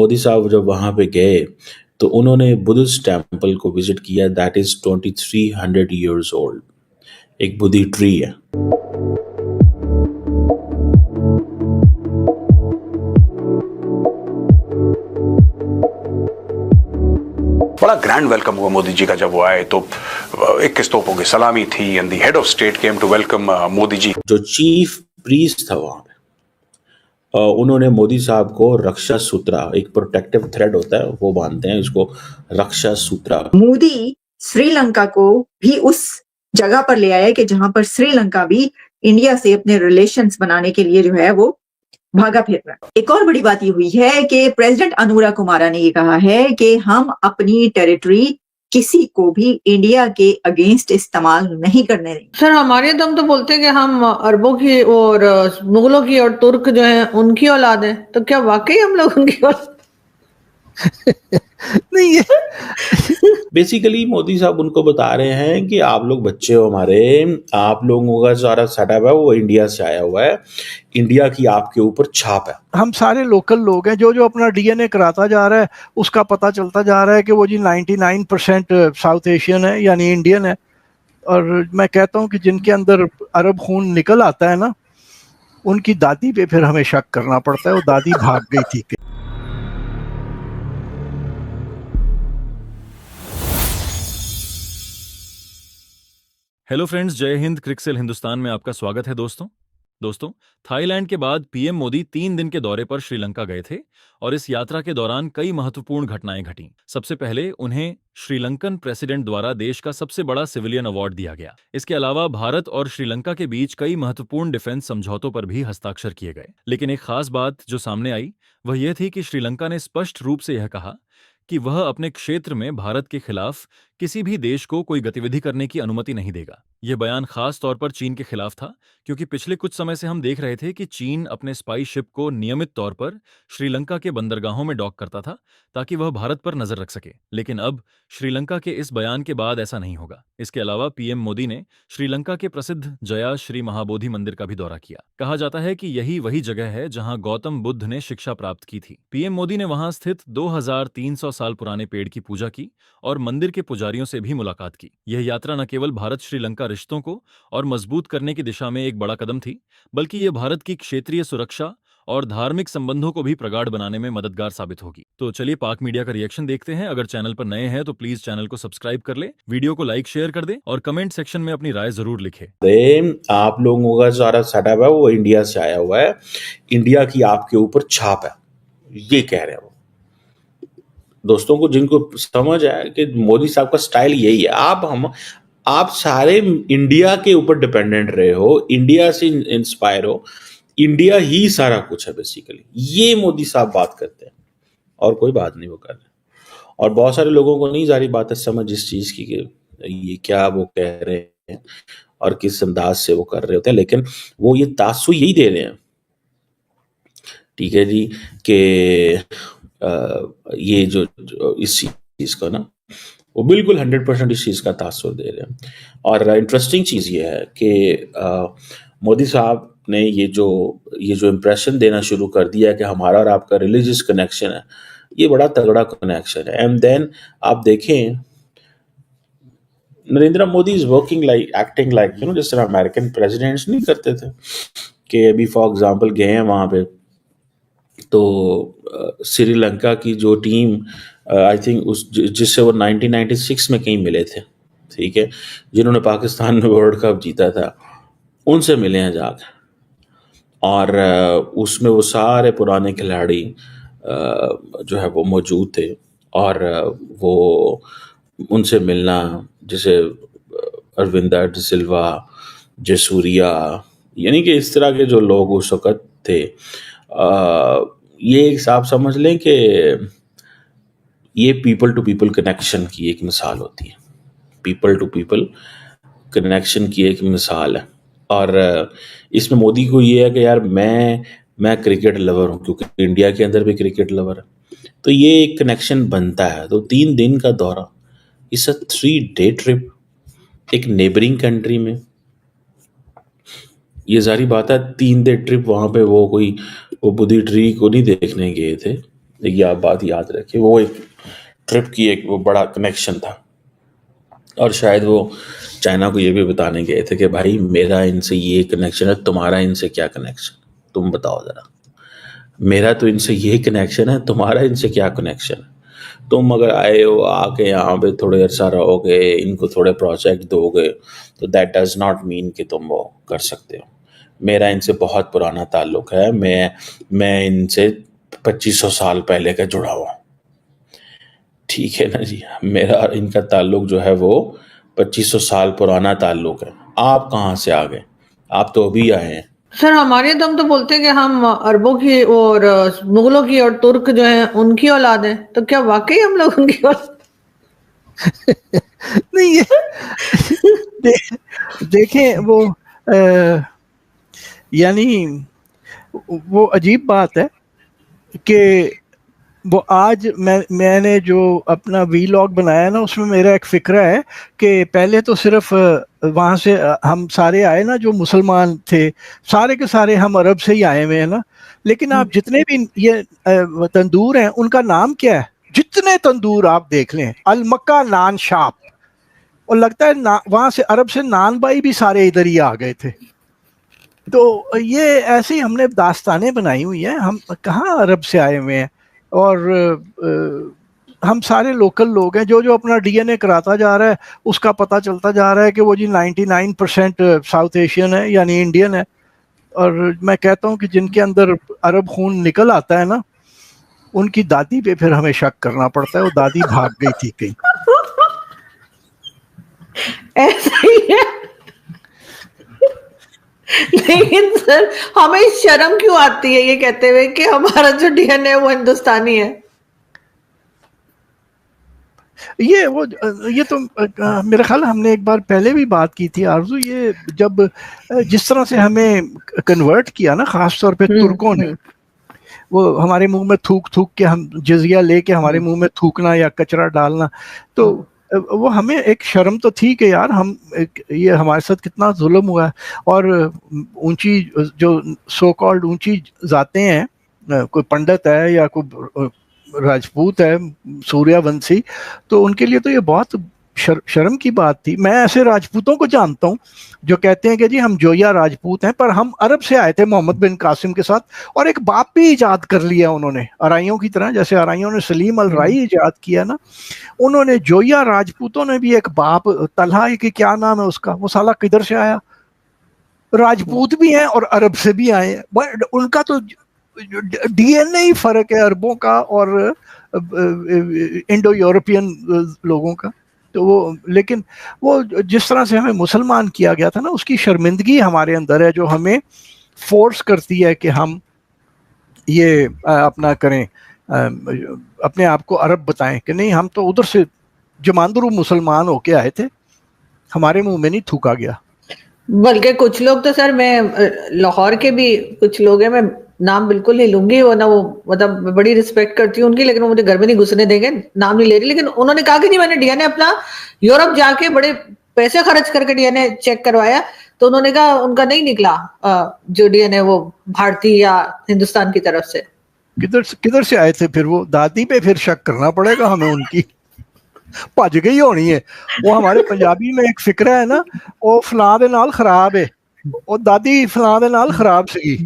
मोदी साहब जब वहाँ पे गए तो उन्होंने बुद्धिस्ट टेम्पल को विजिट किया, दैट इज 2300 ईयर्स ओल्ड, एक बुद्धि ट्री है। बड़ा ग्रैंड वेलकम हुआ मोदी जी का जब वो आए, तो 21 तोपों की सलामी थी and the head of state came to welcome Modi ji. जो चीफ प्रीस्ट था वहाँ पे, उन्होंने मोदी साहब को रक्षा सूत्रा, एक प्रोटेक्टिव थ्रेड होता है वो बांधते हैं, इसको रक्षा सूत्रा। मोदी श्रीलंका को भी उस जगह पर ले आया कि जहां पर श्रीलंका भी इंडिया से अपने रिलेशंस बनाने के लिए जो है वो भागा फिर रहा है। एक और बड़ी बात ये हुई है कि प्रेसिडेंट अनुरा कुमारा ने ये कहा है कि हम अपनी टेरिटरी किसी को भी इंडिया के अगेंस्ट इस्तेमाल नहीं करने देंगे। सर, हमारे तो हम तो बोलते हैं कि हम अरबों की और मुगलों की और तुर्क जो हैं उनकी औलाद है, तो क्या वाकई हम लोग उनकी औलाद नहीं है। बेसिकली मोदी साहब उनको बता रहे हैं कि आप लोग बच्चे हो हमारे, आप लोगों का सारा सेटअप है वो इंडिया से आया हुआ है, इंडिया की आपके ऊपर छाप है। हम सारे लोकल लोग हैं, जो जो अपना डीएनए कराता जा रहा है उसका पता चलता जा रहा है कि वो जी 99% साउथ एशियन है, यानी इंडियन है। और मैं कहता हूँ कि जिनके अंदर अरब खून निकल आता है ना, उनकी दादी पे फिर हमें शक करना पड़ता है, वो दादी भाग गई थी। हेलो फ्रेंड्स, जय हिंद। क्रिकसेल हिंदुस्तान में आपका स्वागत है। दोस्तों, थाईलैंड के बाद पीएम मोदी 3 दिन के दौरे पर श्रीलंका गए थे और इस यात्रा के दौरान कई महत्वपूर्ण घटनाएं घटीं। सबसे पहले उन्हें श्रीलंकन प्रेसिडेंट द्वारा देश का सबसे बड़ा सिविलियन अवार्ड दिया गया। इसके अलावा भारत और श्रीलंका के बीच कई महत्वपूर्ण डिफेंस समझौतों पर भी हस्ताक्षर किए गए। लेकिन एक खास बात जो सामने आई वह यह थी कि श्रीलंका ने स्पष्ट रूप से यह कहा कि वह अपने क्षेत्र में भारत के खिलाफ किसी भी देश को कोई गतिविधि करने की अनुमति नहीं देगा। यह बयान खास तौर पर चीन के खिलाफ था, क्योंकि पिछले कुछ समय से हम देख रहे थे कि चीन अपने स्पाई शिप को नियमित तौर पर श्रीलंका के बंदरगाहों में डॉक करता था ताकि वह भारत पर नजर रख सके। लेकिन अब श्रीलंका के इस बयान के बाद ऐसा नहीं होगा। इसके अलावा पीएम मोदी ने श्रीलंका के प्रसिद्ध जया श्री महाबोधि मंदिर का भी दौरा किया। कहा जाता है कि यही वही जगह है जहां गौतम बुद्ध ने शिक्षा प्राप्त की थी। पीएम मोदी ने वहां स्थित 2300 साल पुराने पेड़ की पूजा की और मंदिर के पुजारियों से भी मुलाकात की। यह यात्रा न केवल भारत श्रीलंका रिश्तों को और मजबूत करने की दिशा में एक बड़ा कदम थी, बल्कि यह भारत की क्षेत्रीय सुरक्षा और धार्मिक संबंधों को भी प्रगाढ़ बनाने में मददगार साबित होगी। तो चलिए पाक मीडिया का रिएक्शन देखते हैं। अगर चैनल पर नए हैं तो प्लीज चैनल को सब्सक्राइब कर ले, वीडियो को लाइक शेयर कर दे और कमेंट सेक्शन में अपनी राय जरूर लिखे। आप लोगों का सारा सेटअप है वो इंडिया से आया हुआ है, इंडिया की आपके ऊपर छाप है, ये कह रहे हैं वो। दोस्तों को जिनको समझ आया कि मोदी साहब का स्टाइल यही है, आप सारे इंडिया के ऊपर डिपेंडेंट रहे हो, इंडिया से इंस्पायर हो, इंडिया ही सारा कुछ है बेसिकली, ये मोदी साहब बात करते हैं और कोई बात नहीं वो कर रहे। और बहुत सारे लोगों को नहीं सारी बात है समझ इस चीज की कि ये क्या वो कह रहे हैं और किस अंदाज से वो कर रहे होते हैं, लेकिन वो ये तासु यही दे रहे हैं, ठीक है जी, कि ये जो इस चीज का ना वो बिल्कुल 100% इस चीज का तासुर दे रहे हैं। और इंटरेस्टिंग चीज ये है कि मोदी साहब ने ये जो इम्प्रेशन देना शुरू कर दिया है कि हमारा और आपका रिलीजियस कनेक्शन है, ये बड़ा तगड़ा कनेक्शन है। एंड देन आप देखें Narendra Modi is working like acting like जिस तरह अमेरिकन प्रेसिडेंट्स नहीं करते थे कि अभी फॉर एग्जांपल गए हैं वहां पे तो श्रीलंका की जो टीम आई थिंक जिससे वो 1996 में कहीं मिले थे, ठीक है, जिन्होंने पाकिस्तान में वर्ल्ड कप जीता था, उनसे मिले हैं जाकर। और उसमें वो सारे पुराने खिलाड़ी जो है वो मौजूद थे और वो उनसे मिलना, जैसे अरविंदा डिसिल्वा, जसूरिया, यानी कि इस तरह के जो लोग उस वक़्त थे, ये एक आप समझ लें कि ये पीपल टू पीपल कनेक्शन की एक मिसाल होती है, पीपल टू पीपल कनेक्शन की एक मिसाल है। और इसमें मोदी को ये है कि यार मैं क्रिकेट लवर हूँ, क्योंकि इंडिया के अंदर भी क्रिकेट लवर है, तो ये एक कनेक्शन बनता है। तो 3 दिन का दौरा, इट्स अ 3-day ट्रिप एक नेबरिंग कंट्री में। ये सारी बात है, 3 डे ट्रिप वहाँ पे वो बुद्धि ट्री को नहीं देखने गए थे, ये आप बात याद रखिए, वो एक ट्रिप की एक वो बड़ा कनेक्शन था। और शायद वो चाइना को ये भी बताने गए थे कि भाई मेरा इनसे ये कनेक्शन है, तुम्हारा इनसे क्या कनेक्शन, तुम बताओ ज़रा। मेरा तो इनसे ये कनेक्शन है, तुम्हारा इनसे क्या कनेक्शन है। तुम अगर आए हो, आके यहाँ पे थोड़े अरसा रहोगे, इनको थोड़े प्रोजेक्ट दोगे, तो दैट डज़ नॉट मीन कि तुम वो कर सकते हो। मेरा इनसे बहुत पुराना ताल्लुक़ है, मैं इनसे 2500 साल पहले का जुड़ा हुआ हूँ। ठीक है ना जी, मेरा इनका ताल्लुक़ जो है वो 2500 साल पुराना ताल्लुक़ है। आप कहाँ से आ गए? आप तो अभी आए हैं। सर हमारे दम तो बोलते हैं कि हम अरबों की और मुगलों की और तुर्क जो हैं उनकी औलाद हैं, तो क्या वाकई हम लोग उनकी औलाद? नहीं ये देखें वो यानी वो अजीब बात है कि वो आज मैंने जो अपना वीलॉग बनाया ना, उसमें मेरा एक फ़िक्रा है कि पहले तो सिर्फ वहाँ से हम सारे आए ना, जो मुसलमान थे सारे के सारे हम अरब से ही आए हुए हैं ना। लेकिन आप जितने भी ये तंदूर हैं, उनका नाम क्या है? जितने तंदूर आप देख लें, अल मक्का नान शाप, और लगता है वहाँ से अरब से नान भाई भी सारे इधर ही आ गए थे। तो ये ऐसे ही हमने दास्तानें बनाई हुई हैं, हम कहाँ अरब से आए हुए हैं। और हम सारे लोकल लोग हैं, जो जो अपना डीएनए कराता जा रहा है उसका पता चलता जा रहा है कि वो जी 99% साउथ एशियन है, यानी इंडियन है। और मैं कहता हूँ कि जिनके अंदर अरब खून निकल आता है ना, उनकी दादी पे फिर हमें शक करना पड़ता है, वो दादी भाग गई थी कहीं। ऐसा ही है। लेकिन सर हमें शर्म क्यों आती है ये कहते हुए कि हमारा जो डीएनए है वो हिंदुस्तानी है? ये तो मेरा ख्याल हमने एक बार पहले भी बात की थी आरजू, ये जब जिस तरह से हमें कन्वर्ट किया ना, खास तौर पे तुर्कों ने, वो हमारे मुंह में थूक थूक के, हम जजिया लेके हमारे मुंह में थूकना या कचरा डालना, तो वो हमें एक शर्म तो थी कि यार हम ये हमारे साथ कितना जुल्म हुआ है। और ऊंची जो सो कॉल्ड ऊंची जातें हैं, कोई पंडित है या कोई राजपूत है, सूर्यवंशी, तो उनके लिए तो ये बहुत शर्म की बात थी। मैं ऐसे राजपूतों को जानता हूँ जो कहते हैं कि जी हम जोया राजपूत हैं, पर हम अरब से आए थे मोहम्मद बिन कासिम के साथ, और एक बाप भी इजाद कर लिया उन्होंने, अराइयों की तरह, जैसे अराइयों ने सलीम अल राई इजाद किया ना, उन्होंने जोया राजपूतों ने भी एक बाप, तलहा की क्या नाम है उसका, वो साला किधर से आया, राजपूत भी हैं और अरब से भी आए हैं। उनका तो डीएनए ही फर्क है अरबों का और इंडो यूरोपियन लोगों का। तो वो, लेकिन वो जिस तरह से हमें मुसलमान किया गया था ना, उसकी शर्मिंदगी हमारे अंदर है, जो हमें फोर्स करती है कि हम ये अपना करें, अपने आप को अरब बताएं कि नहीं, हम तो उधर से जमांदरू मुसलमान होके आए थे, हमारे मुंह में नहीं थूका गया। बल्कि कुछ लोग तो सर, मैं लाहौर के भी कुछ लोग हैं, मैं नाम बिल्कुल नहीं लूंगी, वो ना, वो मतलब मैं बड़ी रिस्पेक्ट करती हूँ उनकी, लेकिन वो मुझे घर में नहीं घुसने देंगे, नाम नहीं ले रही, लेकिन उन्होंने कहा कि जी मैंने डीएनए अपना यूरोप जाके बड़े पैसे खर्च करके डीएनए चेक करवाया, तो उन्होंने कहा उनका नहीं निकला जो डीएनए वो भारतीय या हिंदुस्तान की तरफ से। किधर से आए थे फिर वो? दादी पे फिर शक करना पड़ेगा हमें, उनकी भज गई होनी है। वो हमारे पंजाबी में एक फिक्रा है ना, वो फलां दे नाल खराब है, वो दादी फलां दे नाल खराब सी।